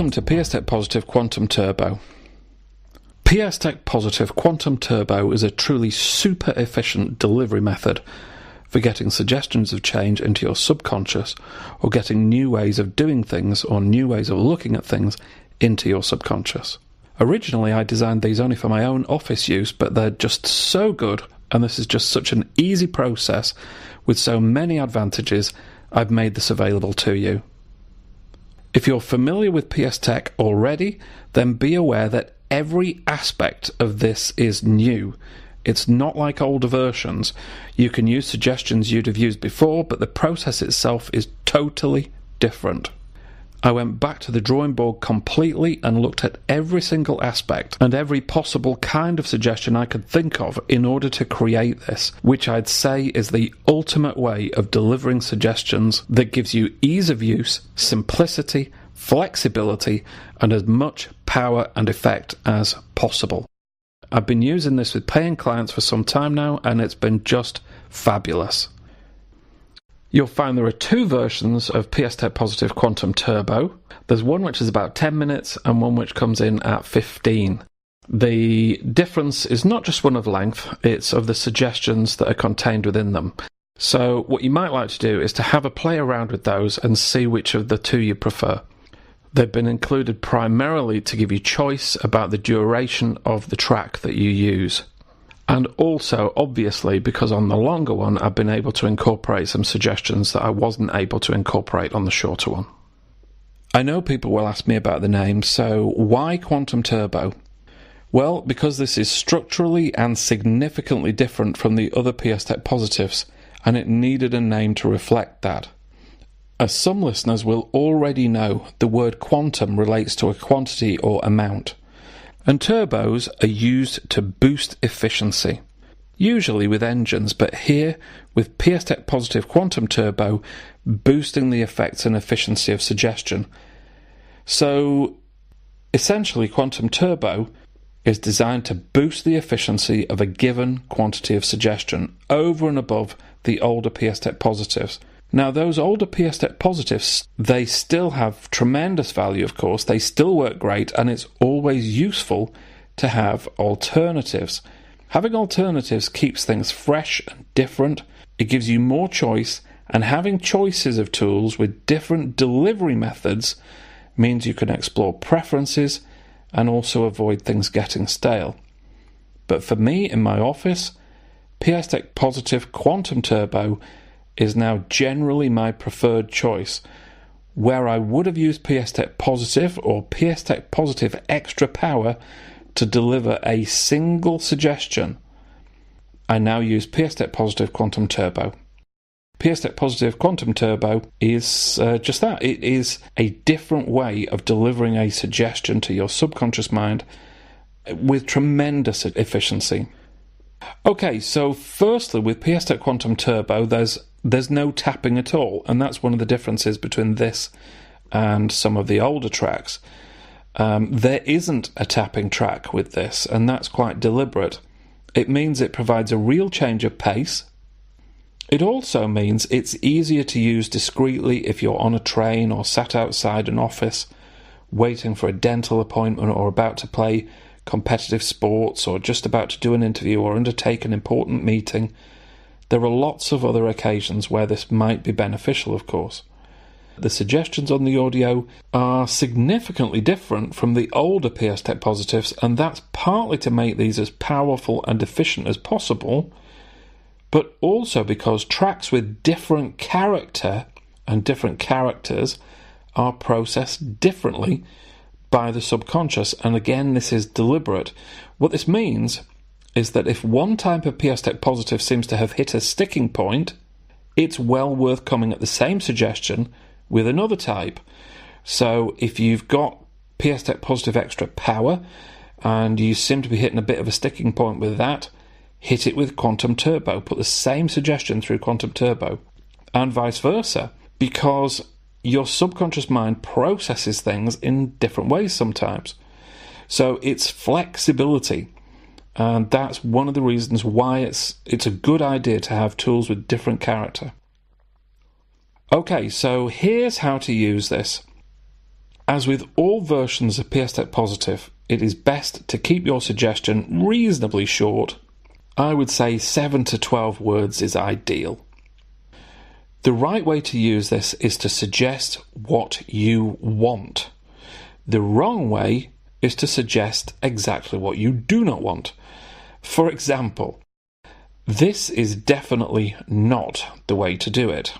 Welcome to PSTEC Positive Quantum Turbo. PSTEC Positive Quantum Turbo is a truly super efficient delivery method for getting suggestions of change into your subconscious, or getting new ways of doing things or new ways of looking at things into your subconscious. Originally I designed these only for my own office use, but they're just so good, and this is just such an easy process with so many advantages, I've made this available to you. If you're familiar with PSTEC already, then be aware that every aspect of this is new. It's not like older versions. You can use suggestions you'd have used before, but the process itself is totally different. I went back to the drawing board completely and looked at every single aspect and every possible kind of suggestion I could think of in order to create this, which I'd say is the ultimate way of delivering suggestions that gives you ease of use, simplicity, flexibility, and as much power and effect as possible. I've been using this with paying clients for some time now, and it's been just fabulous. You'll find there are two versions of PSTEC Positive Quantum Turbo. There's one which is about 10 minutes and one which comes in at 15. The difference is not just one of length, it's of the suggestions that are contained within them. So what you might like to do is to have a play around with those and see which of the two you prefer. They've been included primarily to give you choice about the duration of the track that you use. And also, obviously, because on the longer one, I've been able to incorporate some suggestions that I wasn't able to incorporate on the shorter one. I know people will ask me about the name, so why Quantum Turbo? Well, because this is structurally and significantly different from the other PSTEC Positives, and it needed a name to reflect that. As some listeners will already know, the word quantum relates to a quantity or amount. And turbos are used to boost efficiency, usually with engines, but here, with PSTEC Positive Quantum Turbo, boosting the effects and efficiency of suggestion. So, essentially, Quantum Turbo is designed to boost the efficiency of a given quantity of suggestion over and above the older PSTEC Positives. Now, those older PSTEC Positives, they still have tremendous value, of course. They still work great, and it's always useful to have alternatives. Having alternatives keeps things fresh and different. It gives you more choice, and having choices of tools with different delivery methods means you can explore preferences and also avoid things getting stale. But for me, in my office, PSTEC Positive Quantum Turbo is now generally my preferred choice. Where I would have used PSTEC Positive or PSTEC Positive Extra Power to deliver a single suggestion, I now use PSTEC Positive Quantum Turbo. PSTEC Positive Quantum Turbo is just that. It is a different way of delivering a suggestion to your subconscious mind with tremendous efficiency. Okay, so firstly, with PSTEC Quantum Turbo, there's no tapping at all, and that's one of the differences between this and some of the older tracks. There isn't a tapping track with this, and that's quite deliberate. It means it provides a real change of pace. It also means it's easier to use discreetly if you're on a train or sat outside an office, waiting for a dental appointment or about to play competitive sports or just about to do an interview or undertake an important meeting. There are lots of other occasions where this might be beneficial, of course. The suggestions on the audio are significantly different from the older PSTEC Positives, and that's partly to make these as powerful and efficient as possible, but also because tracks with different character and different characters are processed differently by the subconscious, and again, this is deliberate. What this means is that if one type of PSTEC Positive seems to have hit a sticking point, it's well worth coming at the same suggestion with another type. So if you've got PSTEC Positive Extra Power and you seem to be hitting a bit of a sticking point with that, hit it with Quantum Turbo. Put the same suggestion through Quantum Turbo, and vice versa, because your subconscious mind processes things in different ways sometimes. So it's flexibility. And that's one of the reasons why it's a good idea to have tools with different character. Okay, so here's how to use this. As with all versions of PSTEC Positive, it is best to keep your suggestion reasonably short. I would say 7 to 12 words is ideal. The right way to use this is to suggest what you want. The wrong way is to suggest exactly what you do not want. For example, this is definitely not the way to do it.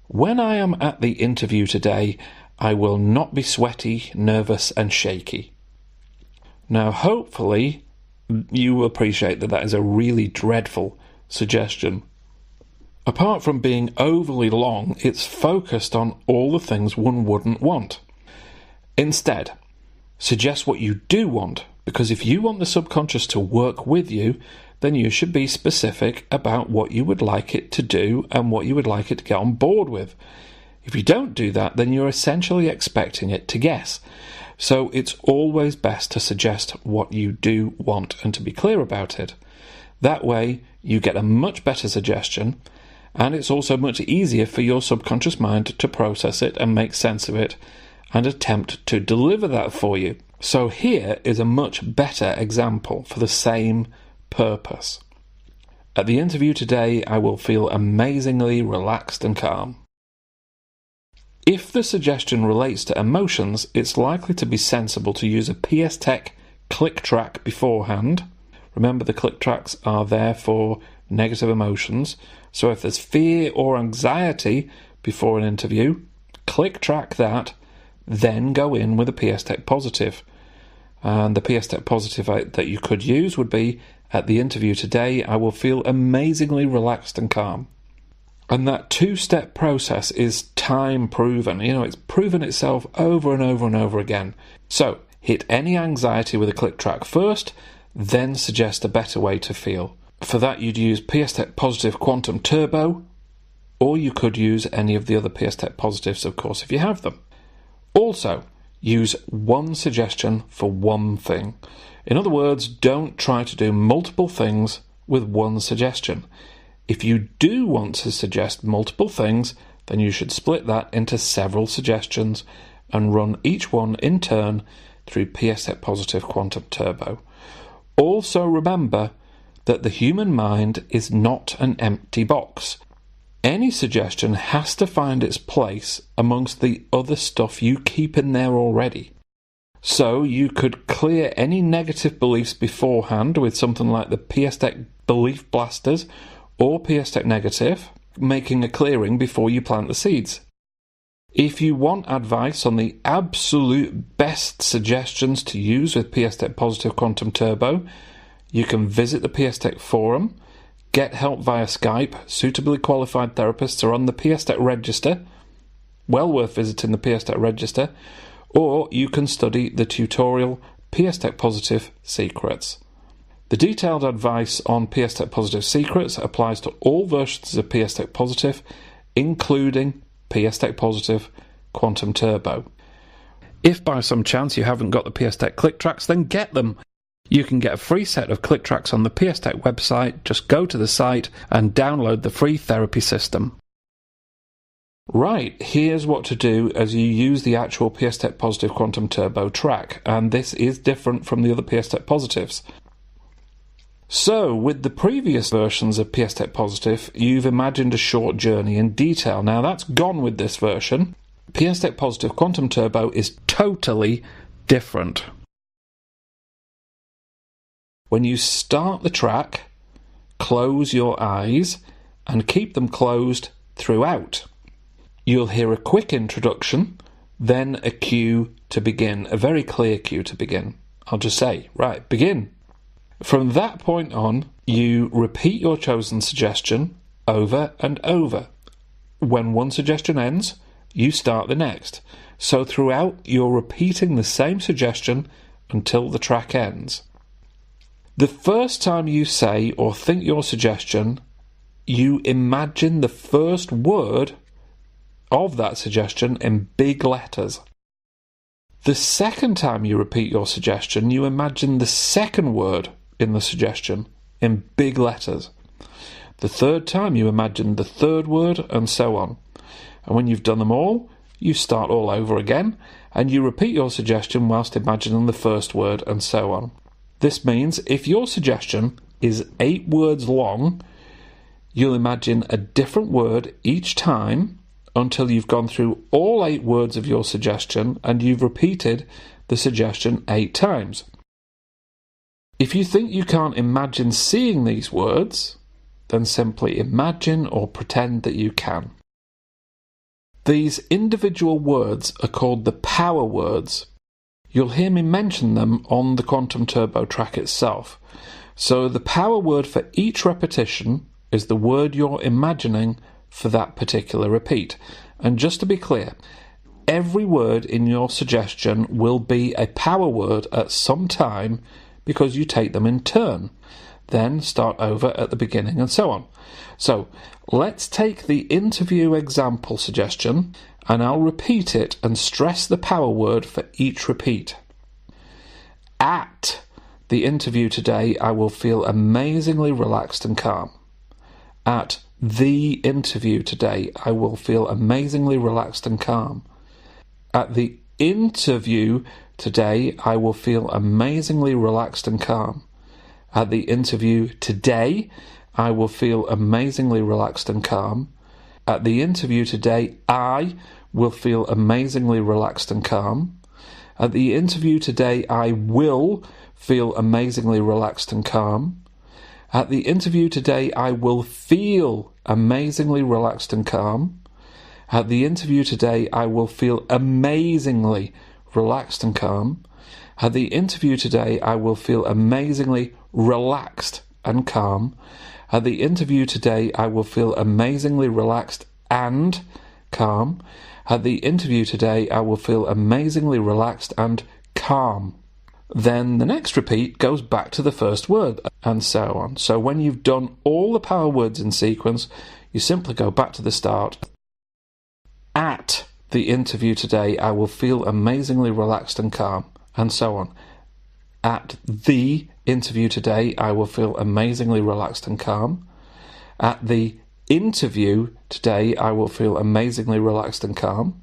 When I am at the interview today, I will not be sweaty, nervous and shaky. Now, hopefully, you will appreciate that that is a really dreadful suggestion. Apart from being overly long, it's focused on all the things one wouldn't want. Instead, suggest what you do want, because if you want the subconscious to work with you, then you should be specific about what you would like it to do and what you would like it to get on board with. If you don't do that, then you're essentially expecting it to guess. So it's always best to suggest what you do want and to be clear about it. That way, you get a much better suggestion, and it's also much easier for your subconscious mind to process it and make sense of it and attempt to deliver that for you. So here is a much better example for the same purpose. At the interview today, I will feel amazingly relaxed and calm. If the suggestion relates to emotions, it's likely to be sensible to use a PSTEC click track beforehand. Remember, the click tracks are there for negative emotions. So if there's fear or anxiety before an interview, click track that, then go in with a PSTEC positive. And the PSTEC positive that you could use would be, at the interview today, I will feel amazingly relaxed and calm. And that two-step process is time proven. It's proven itself over and over and over again. So hit any anxiety with a click track first, then suggest a better way to feel. For that, you'd use PSTEC Positive Quantum Turbo, or you could use any of the other PSTEC Positives, of course, if you have them. Also, use one suggestion for one thing. In other words, don't try to do multiple things with one suggestion. If you do want to suggest multiple things, then you should split that into several suggestions and run each one in turn through PSTEC Positive Quantum Turbo. Also remember that the human mind is not an empty box. Any suggestion has to find its place amongst the other stuff you keep in there already. So you could clear any negative beliefs beforehand with something like the PSTEC Belief Blasters or PSTEC Negative, making a clearing before you plant the seeds. If you want advice on the absolute best suggestions to use with PSTEC Positive Quantum Turbo, you can visit the PSTEC forum, get help via Skype. Suitably qualified therapists are on the PSTEC register. Well worth visiting the PSTEC register. Or you can study the tutorial PSTEC Positive Secrets. The detailed advice on PSTEC Positive Secrets applies to all versions of PSTEC Positive, including PSTEC Positive Quantum Turbo. If by some chance you haven't got the PSTEC click tracks, then get them. You can get a free set of click tracks on the PSTEC website. Just go to the site and download the free therapy system. Right, here's what to do as you use the actual PSTEC Positive Quantum Turbo track, and this is different from the other PSTEC Positives. So, with the previous versions of PSTEC Positive, you've imagined a short journey in detail. Now that's gone with this version. PSTEC Positive Quantum Turbo is totally different. When you start the track, close your eyes and keep them closed throughout. You'll hear a quick introduction, then a cue to begin, a very clear cue to begin. I'll just say, right, begin. From that point on, you repeat your chosen suggestion over and over. When one suggestion ends, you start the next. So throughout, you're repeating the same suggestion until the track ends. The first time you say or think your suggestion, you imagine the first word of that suggestion in big letters. The second time you repeat your suggestion, you imagine the second word in the suggestion in big letters. The third time you imagine the third word, and so on. And when you've done them all, you start all over again, and you repeat your suggestion whilst imagining the first word, and so on. This means if your suggestion is 8 words long, you'll imagine a different word each time until you've gone through all 8 words of your suggestion and you've repeated the suggestion 8 times. If you think you can't imagine seeing these words, then simply imagine or pretend that you can. These individual words are called the power words. You'll hear me mention them on the Quantum Turbo track itself. So the power word for each repetition is the word you're imagining for that particular repeat. And just to be clear, every word in your suggestion will be a power word at some time because you take them in turn. Then start over at the beginning and so on. So let's take the interview example suggestion and I'll repeat it and stress the power word for each repeat. At the interview today, I will feel amazingly relaxed and calm. At the interview today, I will feel amazingly relaxed and calm. At the interview today, I will feel amazingly relaxed and calm. At the interview today, I will feel amazingly relaxed and calm. At the interview today, I will feel amazingly relaxed and calm. At the interview today, I will feel amazingly relaxed and calm. At the interview today, I will feel amazingly relaxed and calm. At the interview today, I will feel amazingly relaxed and calm. At the interview today, I will feel amazingly relaxed and calm. At the interview today, I will feel amazingly relaxed and calm. At the interview today, I will feel amazingly relaxed and calm. Then the next repeat goes back to the first word, and so on. So when you've done all the power words in sequence, you simply go back to the start. At the interview today, I will feel amazingly relaxed and calm, and so on. At the interview today, I will feel amazingly relaxed and calm. At the interview today, I will feel amazingly relaxed and calm.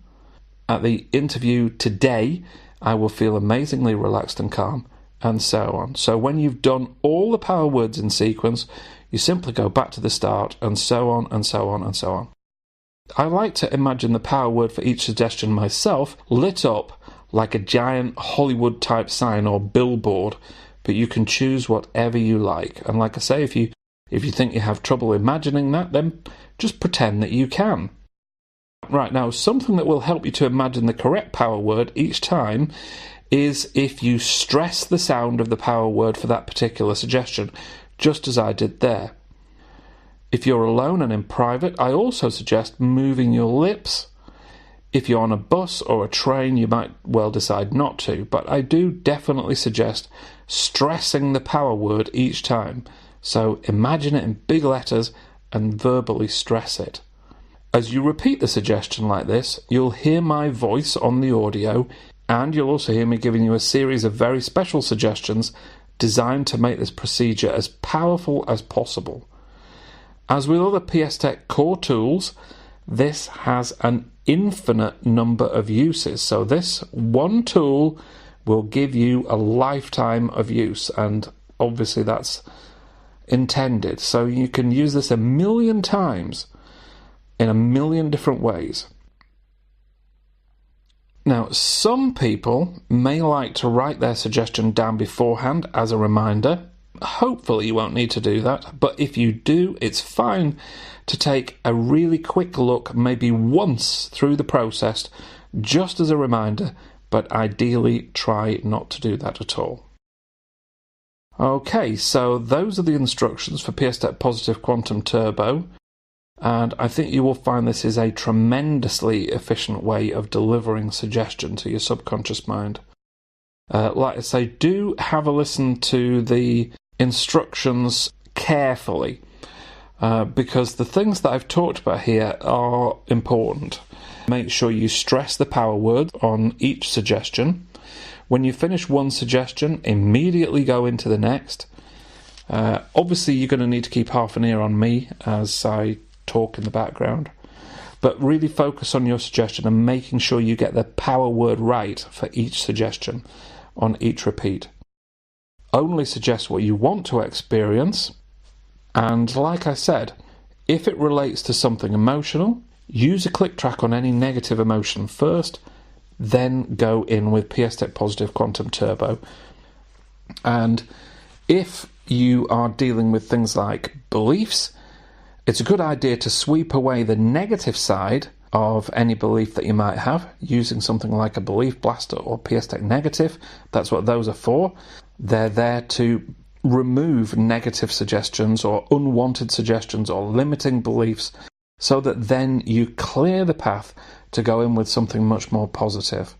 At the interview today, I will feel amazingly relaxed and calm, and so on. So when you've done all the power words in sequence, you simply go back to the start, and so on, and so on, and so on. I like to imagine the power word for each suggestion myself lit up like a giant Hollywood-type sign or billboard, but you can choose whatever you like. And like I say, if you think you have trouble imagining that, then just pretend that you can. Right, now, something that will help you to imagine the correct power word each time is if you stress the sound of the power word for that particular suggestion, just as I did there. If you're alone and in private, I also suggest moving your lips. If you're on a bus or a train, you might well decide not to, but I do definitely suggest stressing the power word each time. So imagine it in big letters and verbally stress it. As you repeat the suggestion like this, you'll hear my voice on the audio, and you'll also hear me giving you a series of very special suggestions designed to make this procedure as powerful as possible. As with other PSTEC core tools, this has an infinite number of uses. So this one tool will give you a lifetime of use, and obviously that's intended. So you can use this 1,000,000 times in 1,000,000 different ways. Now, some people may like to write their suggestion down beforehand as a reminder. Hopefully you won't need to do that, but if you do, it's fine to take a really quick look, maybe once through the process, just as a reminder, but ideally try not to do that at all. Okay, so those are the instructions for PSTEC Positive Quantum Turbo, and I think you will find this is a tremendously efficient way of delivering suggestion to your subconscious mind. Like I say, do have a listen to the instructions carefully, because the things that I've talked about here are important. Make sure you stress the power word on each suggestion. When you finish one suggestion, immediately go into the next. Obviously, you're going to need to keep half an ear on me as I talk in the background. but really focus on your suggestion and making sure you get the power word right for each suggestion on each repeat. Only suggest what you want to experience, and like I said, if it relates to something emotional, use a click track on any negative emotion first, then go in with PSTEC Positive Quantum Turbo. And if you are dealing with things like beliefs, it's a good idea to sweep away the negative side of any belief that you might have using something like a belief blaster or PSTEC Negative. That's what those are for. They're there to remove negative suggestions or unwanted suggestions or limiting beliefs, so that then you clear the path to go in with something much more positive.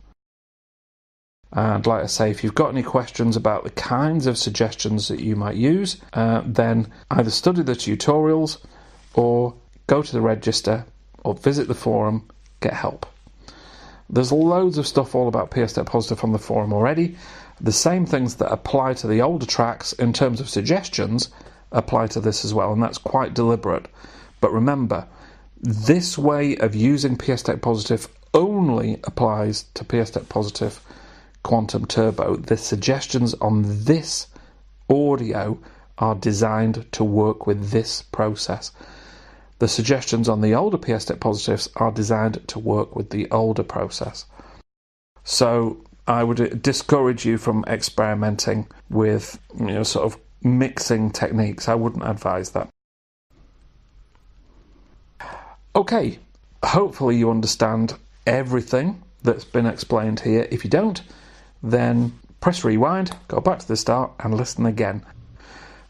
And like I say, if you've got any questions about the kinds of suggestions that you might use, then either study the tutorials or go to the register or visit the forum, get help. There's loads of stuff all about PSTEC Positive on the forum already. The same things that apply to the older tracks in terms of suggestions apply to this as well, and that's quite deliberate. But remember, this way of using PSTEC Positive only applies to PSTEC Positive Quantum Turbo. The suggestions on this audio are designed to work with this process. The suggestions on the older PSTEC Positives are designed to work with the older process. So I would discourage you from experimenting with, sort of mixing techniques. I wouldn't advise that. Okay, hopefully you understand everything that's been explained here. If you don't, then press rewind, go back to the start and listen again.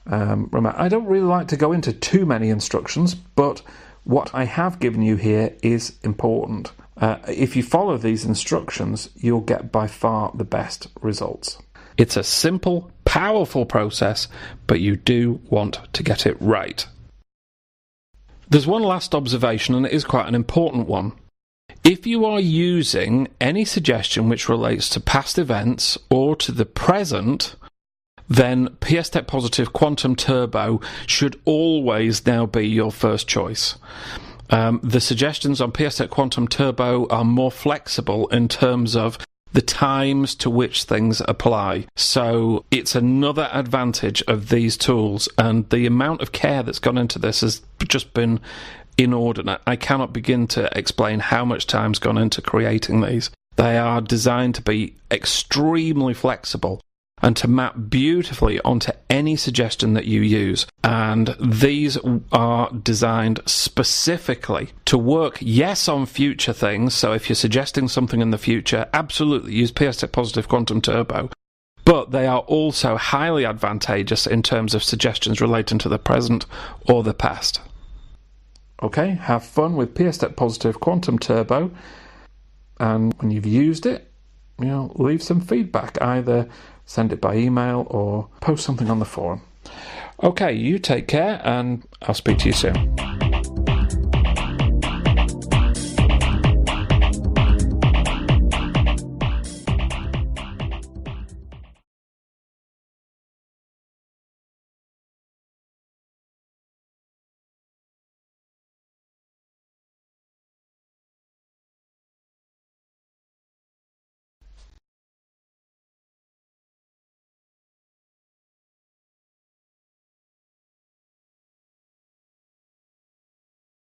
Remember, I don't really like to go into too many instructions, but what I have given you here is important. If you follow these instructions, you'll get by far the best results. It's a simple, powerful process, but you do want to get it right. There's one last observation, and it is quite an important one. If you are using any suggestion which relates to past events or to the present, then PSTEC Positive Quantum Turbo should always now be your first choice. The suggestions on PSTEC Quantum Turbo are more flexible in terms of the times to which things apply. So it's another advantage of these tools, and the amount of care that's gone into this has just been inordinate. I cannot begin to explain how much time's gone into creating these. They are designed to be extremely flexible and to map beautifully onto any suggestion that you use. And these are designed specifically to work, yes, on future things. So if you're suggesting something in the future, absolutely use PSTEC Positive Quantum Turbo. But they are also highly advantageous in terms of suggestions relating to the present or the past. Okay, have fun with PSTEC Positive Quantum Turbo. And when you've used it, leave some feedback. Either send it by email or post something on the forum. Okay, you take care, and I'll speak to you soon.